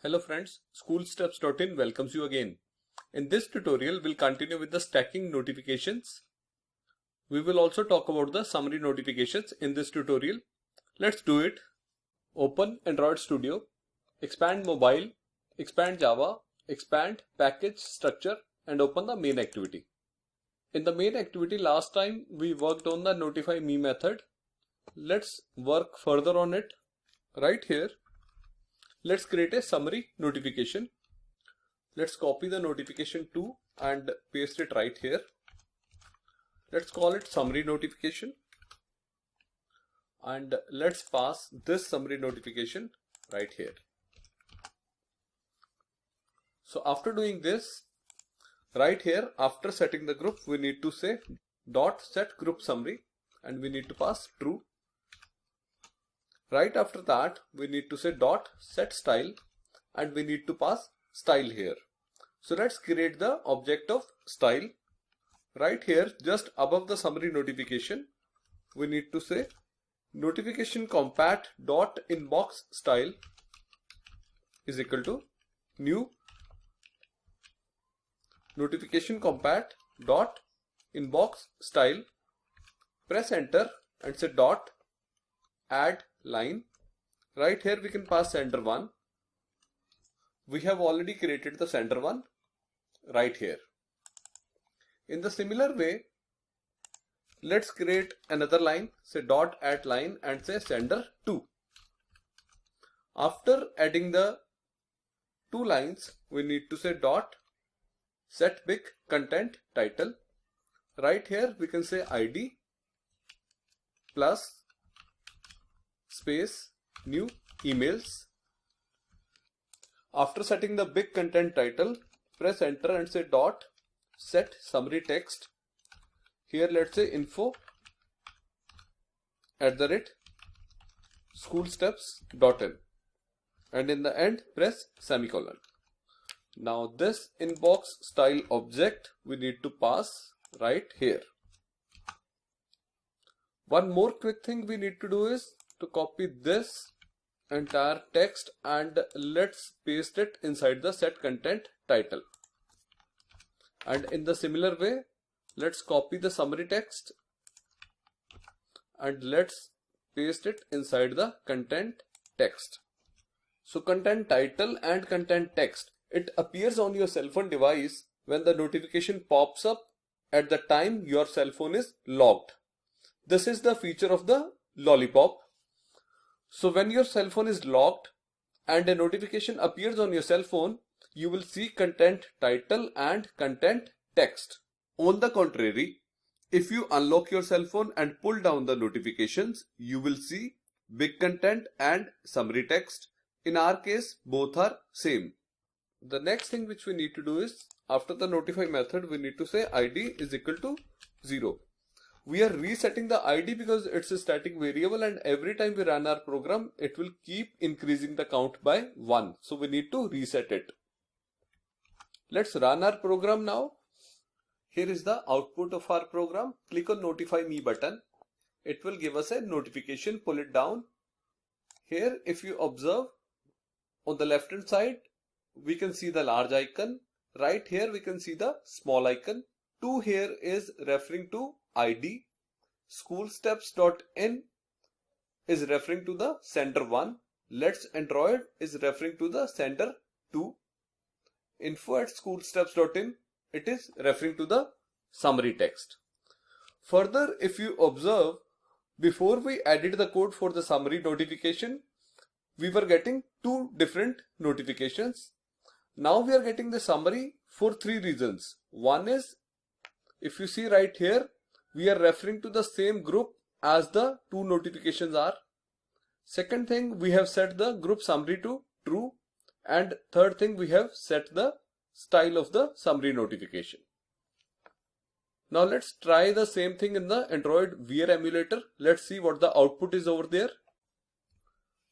Hello friends, schoolsteps.in welcomes you again. In this tutorial, we'll continue with the stacking notifications. We will also talk about the summary notifications in this tutorial. Let's do it. Open Android Studio, expand Mobile, expand Java, expand Package Structure and open the main activity. In the main activity last time we worked on the notify me method. Let's work further on it. Right here, let's create a summary notification. Let's copy the notification 2 and paste it right here. Let's call it summary notification. And let's pass this summary notification right here. So after doing this, right here, after setting the group, we need to say dot set group summary and we need to pass true. Right after that, we need to say dot set style and we need to pass style here. So let's create the object of style. Right here, just above the summary notification, we need to say notification compat dot inbox style is equal to new notification compat dot inbox style. Press enter and say dot add line. Right here we can pass sender 1. We have already created the sender 1 right here. In the similar way, let's create another line, say dot add line and say sender 2. After adding the two lines, we need to say dot set big content title. Right here we can say ID plus space new emails. After setting the big content title, press enter and say dot set summary text. Here let's say info @schoolsteps.in and in the end press semicolon. Now this inbox style object we need to pass right here. One more quick thing we need to do is to copy this entire text and let's paste it inside the set content title. And in the similar way, let's copy the summary text and let's paste it inside the content text. So content title and content text, it appears on your cell phone device when the notification pops up at the time your cell phone is locked. This is the feature of the lollipop. So when your cell phone is locked and a notification appears on your cell phone, you will see content title and content text. On the contrary, if you unlock your cell phone and pull down the notifications, you will see big content and summary text. In our case, both are same. The next thing which we need to do is, after the notify method, we need to say ID is equal to 0. We are resetting the ID because it's a static variable and every time we run our program, it will keep increasing the count by 1. So we need to reset it. Let's run our program now. Here is the output of our program. Click on notify me button. It will give us a notification. Pull it down. Here, if you observe on the left hand side, we can see the large icon. Right here, we can see the small icon. 2 here is referring to ID. Schoolsteps.in is referring to the sender 1. Let's Android is referring to the sender 2. Info @schoolsteps.in, it is referring to the summary text. Further, if you observe, before we added the code for the summary notification, we were getting two different notifications. Now we are getting the summary for 3 reasons. One is, if you see right here, we are referring to the same group as the 2 notifications are. Second thing, we have set the group summary to true. And third thing, we have set the style of the summary notification. Now let's try the same thing in the Android Wear emulator. Let's see what the output is over there.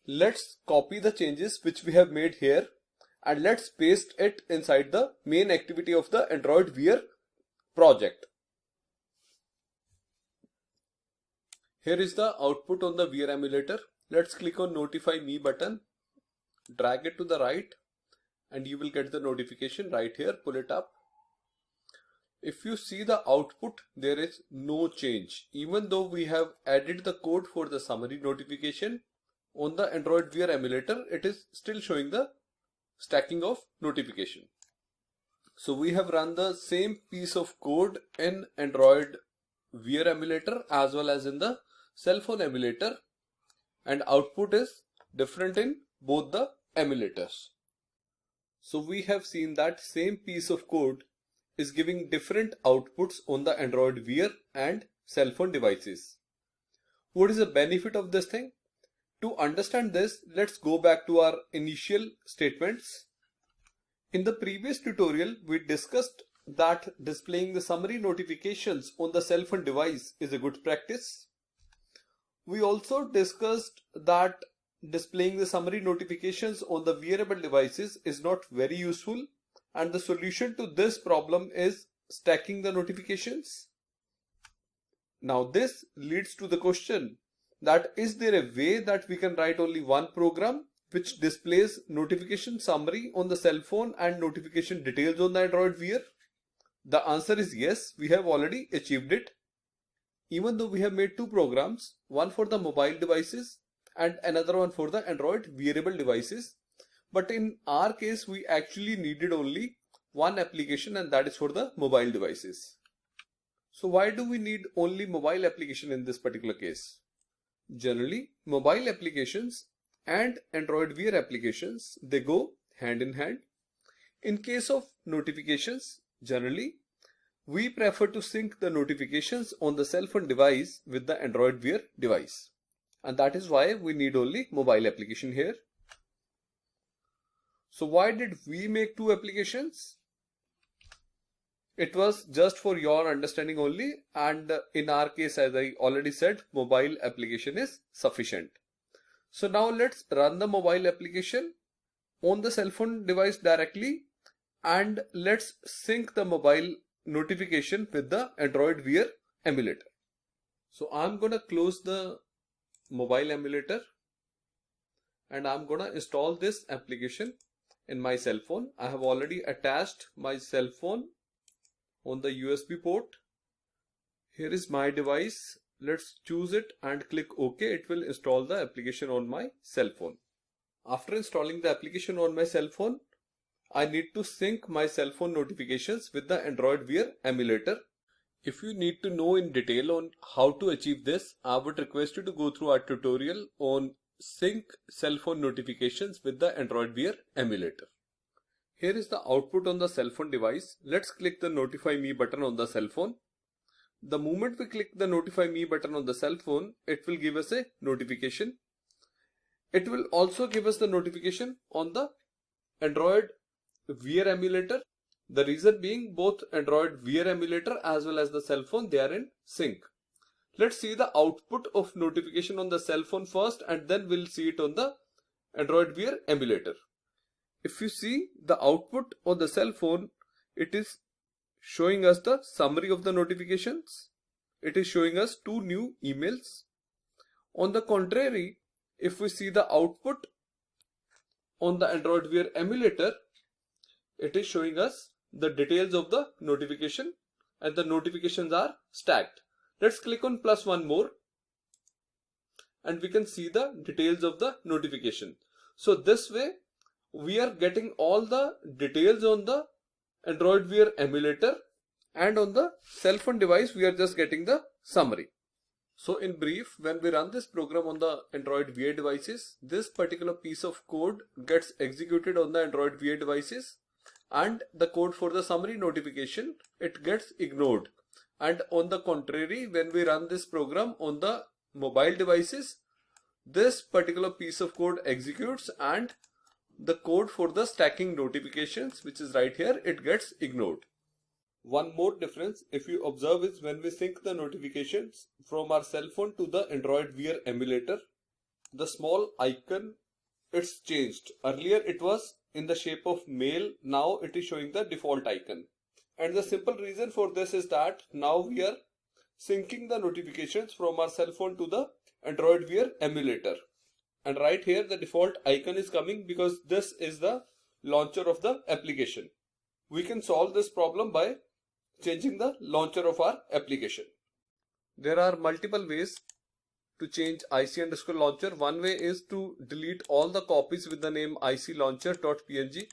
Let's copy the changes which we have made here and let's paste it inside the main activity of the Android Wear project. Here is the output on the Wear emulator. Let's click on notify me button, drag it to the right and you will get the notification right here. Pull it up. If you see the output, there is no change. Even though we have added the code for the summary notification on the Android Wear emulator, it is still showing the stacking of notification. So we have run the same piece of code in Android Wear emulator as well as in the cell phone emulator, and output is different in both the emulators. So we have seen that same piece of code is giving different outputs on the Android Wear and cell phone devices. What is the benefit of this thing? To understand this, let's go back to our initial statements. In the previous tutorial, we discussed that displaying the summary notifications on the cell phone device is a good practice. We also discussed that displaying the summary notifications on the wearable devices is not very useful, and the solution to this problem is stacking the notifications. Now this leads to the question that is there a way that we can write only one program which displays notification summary on the cell phone and notification details on the Android Wear? The answer is yes, we have already achieved it. Even though we have made two programs, one for the mobile devices and another one for the Android wearable devices. But in our case, we actually needed only one application, and that is for the mobile devices. So why do we need only mobile application in this particular case? Generally, mobile applications and Android Wear applications, they go hand in hand. In case of notifications, generally, we prefer to sync the notifications on the cell phone device with the Android Wear device. And that is why we need only mobile application here. So why did we make two applications? It was just for your understanding only, and in our case, as I already said, mobile application is sufficient. So now let's run the mobile application on the cell phone device directly, and let's sync the mobile notification with the Android Wear emulator. So I'm gonna close the mobile emulator and I'm gonna install this application in my cell phone. I have already attached my cell phone on the USB port. Here is my device. Let's choose it and click OK. It will install the application on my cell phone. After installing the application on my cell phone, I need to sync my cell phone notifications with the Android Wear emulator. If you need to know in detail on how to achieve this, I would request you to go through our tutorial on sync cell phone notifications with the Android Wear emulator. Here is the output on the cell phone device. Let's click the Notify Me button on the cell phone. The moment we click the Notify Me button on the cell phone, it will give us a notification. It will also give us the notification on the Android Wear emulator. The reason being, both Android Wear emulator as well as the cell phone, they are in sync. Let's see the output of notification on the cell phone first, and then we'll see it on the Android Wear emulator. If you see the output on the cell phone, it is showing us the summary of the notifications. It is showing us 2 new emails. On the contrary, if we see the output on the Android Wear emulator, it is showing us the details of the notification, and the notifications are stacked. Let's click on +1 more and we can see the details of the notification. So this way we are getting all the details on the Android Wear emulator, and on the cell phone device we are just getting the summary. So in brief, when we run this program on the Android Wear devices, this particular piece of code gets executed on the Android Wear devices, and the code for the summary notification, it gets ignored. And on the contrary, when we run this program on the mobile devices, this particular piece of code executes and the code for the stacking notifications, which is right here, it gets ignored. One more difference, if you observe, is when we sync the notifications from our cell phone to the Android Wear emulator, the small icon, it's changed. Earlier it was in the shape of mail, now it is showing the default icon. And the simple reason for this is that now we are syncing the notifications from our cell phone to the Android Wear emulator. And right here the default icon is coming because this is the launcher of the application. We can solve this problem by changing the launcher of our application. There are multiple ways to change IC_launcher. One way is to delete all the copies with the name IC_launcher.png.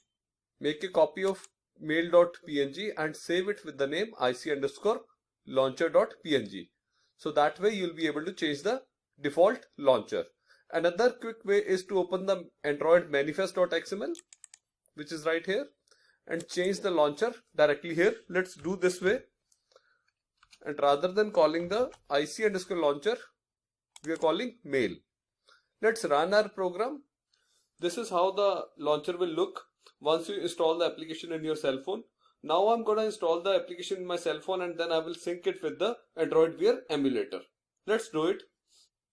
Make a copy of mail.png and save it with the name IC_launcher.png. So that way you'll be able to change the default launcher. Another quick way is to open the Android manifest.xml, which is right here, and change the launcher directly here. Let's do this way. And rather than calling the IC_launcher, we are calling mail. Let's run our program. This is how the launcher will look once you install the application in your cell phone. Now I'm going to install the application in my cell phone and then I will sync it with the Android Wear emulator. Let's do it.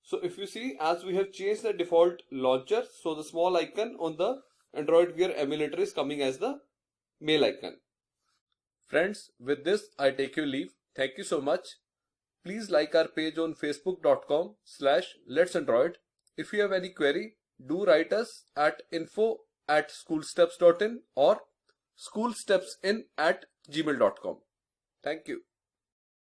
So if you see, as we have changed the default launcher, so the small icon on the Android Wear emulator is coming as the mail icon. Friends, with this I take your leave. Thank you so much. Please like our page on facebook.com/letsandroid. If you have any query, do write us at info@schoolsteps.in or schoolstepsin@gmail.com. Thank you.